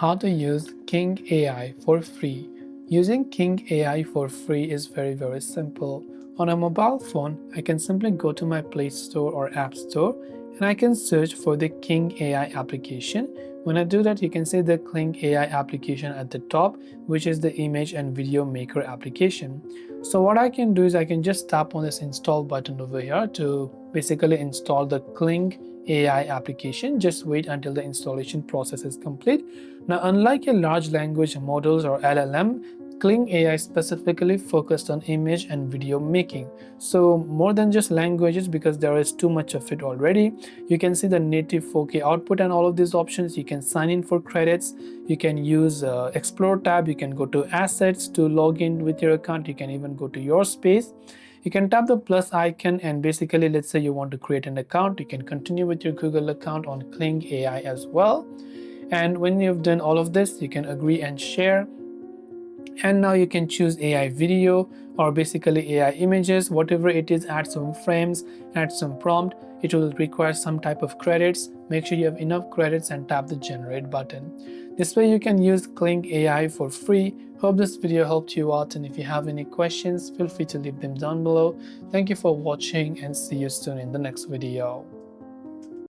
how to use King AI for free. Using King AI for free is very simple. On a mobile phone, I can simply go to my Play Store or App Store and I can search for the King AI application. When I do that, you can see the King AI application at the top, which is the image and video maker application. So what I can do is I can just tap on this install button over here to basically install the King AI application. Just wait until the installation process is complete. Now, unlike a large language models or LLM, Kling AI specifically focused on image and video making. So more than just languages, because there is too much of it already. You can see the native 4K output and all of these options. You can sign in for credits. You can use Explore tab. You can go to Assets to log in with your account. You can even go to Your Space. You can tap the plus icon and basically, let's say you want to create an account, you can continue with your Google account on Kling AI as well. And when you've done all of this, you can agree and share. And now you can choose AI video or basically AI images, whatever it is. Add some frames, add some prompt. It will require some type of credits. Make sure you have enough credits and tap the generate button. This way you can use Kling AI for free. Hope this video helped you out, and if you have any questions, feel free to leave them down below. Thank you for watching and see you soon in the next video.